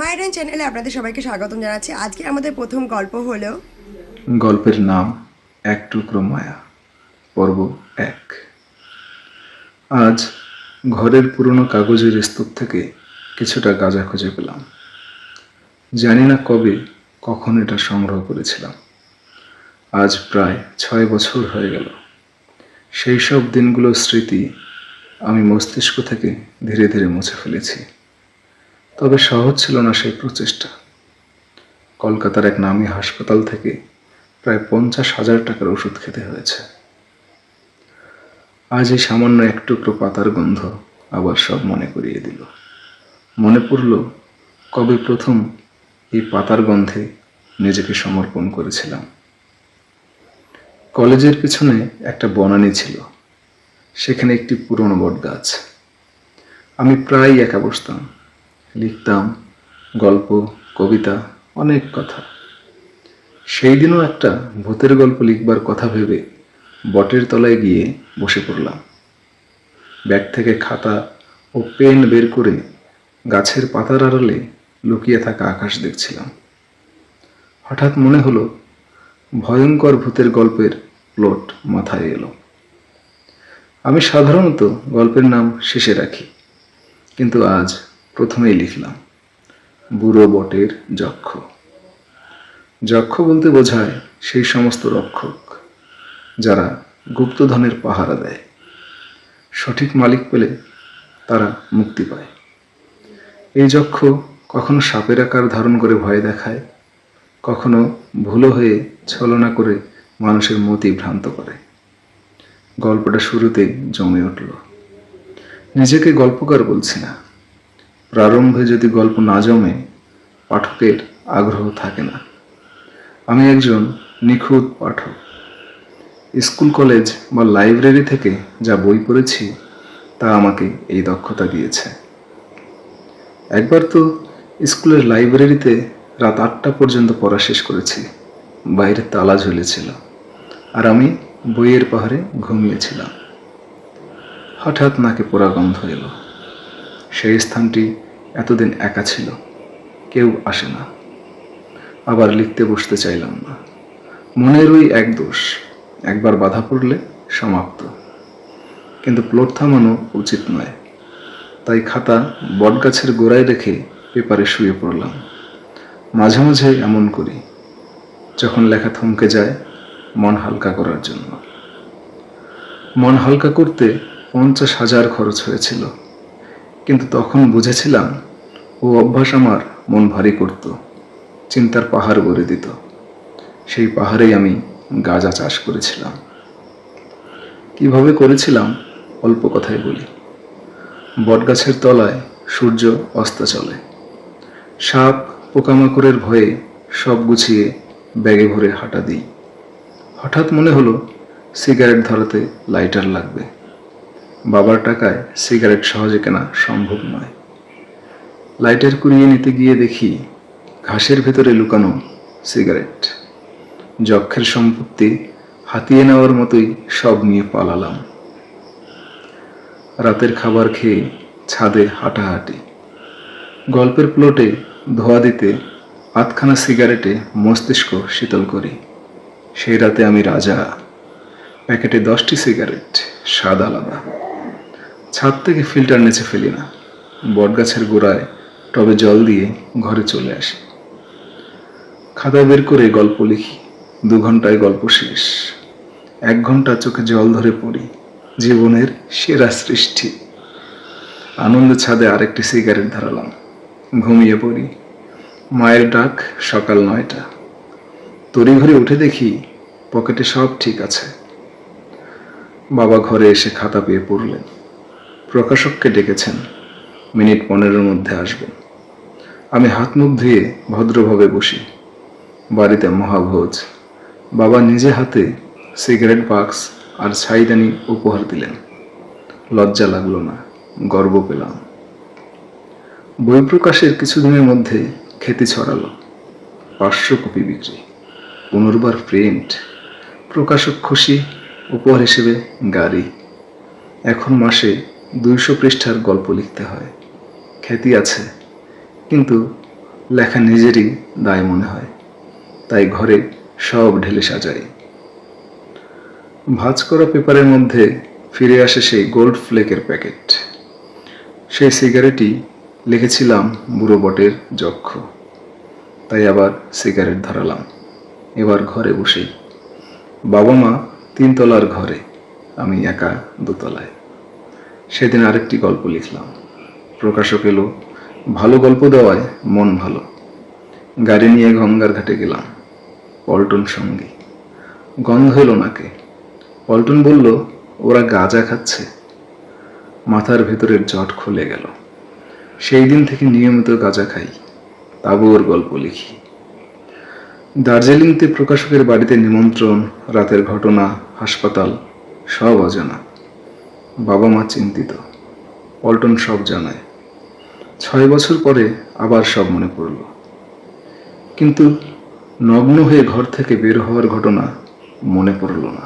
Maiden চ্যানেলে আপনাদের সবাইকে স্বাগতম জানাচ্ছি। আজকে আমাদের প্রথম গল্প হলো গল্পের নাম এক টুকরো মায়া, পর্ব 1। আজ ঘরের পুরনো কাগজের স্তূপ থেকে কিছুটা গাঁজা খুঁজে পেলাম। জানি না কবে কখন এটা সংগ্রহ করেছিলাম। আজ প্রায় 6 বছর হয়ে গেল। সেই সব দিনগুলোর স্মৃতি আমি মস্তিষ্ক থেকে ধীরে ধীরে মুছে ফেলেছি। তবে সহজ ছিল না সেই প্রচেষ্টা। কলকাতার এক নামী হাসপাতাল থেকে প্রায় 50,000 টাকার ওষুধ খেতে হয়েছে। আজ এই সামান্য এক টুকরো পাতার গন্ধ আবার সব মনে করিয়ে দিল। মনে পড়ল কবে প্রথম এই পাতার গন্ধে নিজেকে সমর্পণ করেছিলাম। কলেজের পিছনে একটা বনানী ছিল, সেখানে একটি পুরনো বট গাছ। আমি প্রায় একা বসতাম, লিখতাম গল্প, কবিতা, অনেক কথা। সেই দিনও একটা ভূতের গল্প লিখবার কথা ভেবে বটের তলায় গিয়ে বসে পড়লাম। ব্যাগ থেকে খাতা ও পেন বের করে গাছের পাতার আড়ালে লুকিয়ে থাকা আকাশ দেখছিলাম। হঠাৎ মনে হলো ভয়ঙ্কর ভূতের গল্পের প্লট মাথায় এলো। আমি সাধারণত গল্পের নাম শেষে রাখি, কিন্তু আজ প্রথমেই লিখলাম বুড়ো বটের যক্ষ। যক্ষ বলতে বোঝায় সেই সমস্ত রক্ষক যারা গুপ্তধনের পাহারা দেয়। সঠিক মালিক পেলে তারা মুক্তি পায়। এই যক্ষ কখনো সাপের আকার ধারণ করে ভয় দেখায়, কখনো ভুলো হয়ে ছলনা করে মানুষের মতি ভ্রান্ত করে। গল্পটা শুরুতেই জমে উঠল। নিজেকে গল্পকার বলছি না। প্রারম্ভে যদি গল্প না জমে, পাঠকের আগ্রহ থাকে না। আমি একজন নিখুঁত পাঠক। স্কুল, কলেজ বা লাইব্রেরি থেকে যা বই পড়েছি তা আমাকে এই দক্ষতা দিয়েছে। একবার তো স্কুলের লাইব্রেরিতে রাত 8টা পর্যন্ত পড়া শেষ করেছি। বাইরে তালা ঝুলেছিল আর আমি বইয়ের পাহাড়ে ঘুমিয়েছিলাম। হঠাৎ নাকে পোড়া গন্ধ এলো। সেই স্থানটি এতদিন একা ছিল, কেউ আসে না। আবার লিখতে বসতে চাইলাম না। মনের ওই এক দোষ, একবার বাধা পড়লে সমাপ্ত। কিন্তু প্লট থামানো উচিত নয়, তাই খাতা বটগাছের গোড়ায় রেখে পেপারে শুয়ে পড়লাম। মাঝে মাঝে এমন করি, যখন লেখা থমকে যায়, মন হালকা করার জন্য। মন হালকা করতে 50,000 খরচ হয়েছিল, কিন্তু তখন বুঝেছিলাম ও অভ্যাস আমার মন ভারী করত, চিন্তার পাহাড় গড়ে দিত। সেই পাহাড়েই আমি গাঁজা চাষ করেছিলাম। কিভাবে করেছিলাম অল্প কথায় বলি। বটগাছের তলায় সূর্য অস্তাচলে। সাপ পোকামাকড়ের ভয়ে সব গুছিয়ে ব্যাগে ভরে হাঁটা দিই। হঠাৎ মনে হলো সিগারেট ধরাতে লাইটার লাগবে। বাবার টাকায় সিগারেট সহজে কেনা সম্ভব নয়। লাইটার কুড়িয়ে নিতে গিয়ে দেখি ঘাসের ভেতরে লুকানো সিগারেট। যক্ষের সম্পত্তি হাতিয়ে নেওয়ার মতোই সব নিয়ে পালালাম। রাতের খাবার খেয়ে ছাদে হাঁটাহাঁটি। গল্পের প্লটে ধোয়া দিতে আধখানা সিগারেটে মস্তিষ্ক শীতল করি। সেই রাতে আমি রাজা। প্যাকেটে 10টি সিগারেট, স্বাদ আলাদা। ছাদ থেকে ফিল্টার নেচে ফেলি না। বটগাছের গোড়ায় টবে জল দিয়ে ঘরে চলে আসি। খাতা বের করে গল্প লিখি। 2 ঘন্টায় গল্প শেষ। 1 ঘন্টা চোখে জল ধরে পড়ি। জীবনের সেরা সৃষ্টি। আনন্দে ছাদে আরেকটি সিগারেট ধরালাম। ঘুমিয়ে পড়ি। মায়ের ডাক সকাল 9টা। তড়িঘড়ি উঠে দেখি পকেটে সব ঠিক আছে। বাবা ঘরে এসে খাতা পেয়ে পড়লেন। প্রকাশককে ডেকেছেন, মিনিট 15-এর মধ্যে আসবেন। আমি হাত মুখ ধুয়ে ভদ্রভাবে বসি। বাড়িতে মহাভোজ। বাবা নিজে হাতে সিগারেট বাক্স আর ছাইদানি উপহার দিলেন। লজ্জা লাগলো না, গর্ব পেলাম। বই প্রকাশের কিছুদিনের মধ্যে খ্যাতি ছড়ালো। 500 কপি বিক্রি, পুনর্বার প্রিন্ট। প্রকাশক খুশি, উপহার হিসেবে গাড়ি। এখন মাসে 200 পৃষ্ঠার গল্প লিখতে হয়। খ্যাতি আছে, কিন্তু লেখা নিজেরই দায় মনে হয়, তাই ঘরে সব ঢেলে সাজাই। ভাঁজ করা পেপারের মধ্যে ফিরে আসে সেই গোল্ড ফ্লেকের প্যাকেট। সেই সিগারেটই লিখেছিলাম বুড়ো বটের যক্ষ। তাই আবার সিগারেট ধরালাম, এবার ঘরে বসেই। বাবা মা 3 তলার ঘরে, আমি একা 2 তলায়। সেদিন আরেকটি গল্প লিখলাম। প্রকাশক এলো, ভালো গল্প দেওয়ায় মন ভালো। গাড়ি নিয়ে গঙ্গার ঘাটে গেলাম, পল্টন সঙ্গী। গন্ধ এলো নাকে। পল্টন বলল, ওরা গাঁজা খাচ্ছে। মাথার ভেতরের জট খুলে গেল। সেই দিন থেকে নিয়মিত গাঁজা খাই, তাবুর গল্প লিখি। দার্জিলিংতে প্রকাশকের বাড়িতে নিমন্ত্রণ, রাতের ঘটনা, হাসপাতাল, সব অজানা। বাবা মা চিন্তিত, পল্টন সব জানায়। 6 বছর পরে আবার সব মনে পড়ল। কিন্তু নগ্ন হয়ে ঘর থেকে বের হওয়ার ঘটনা মনে পড়ল না।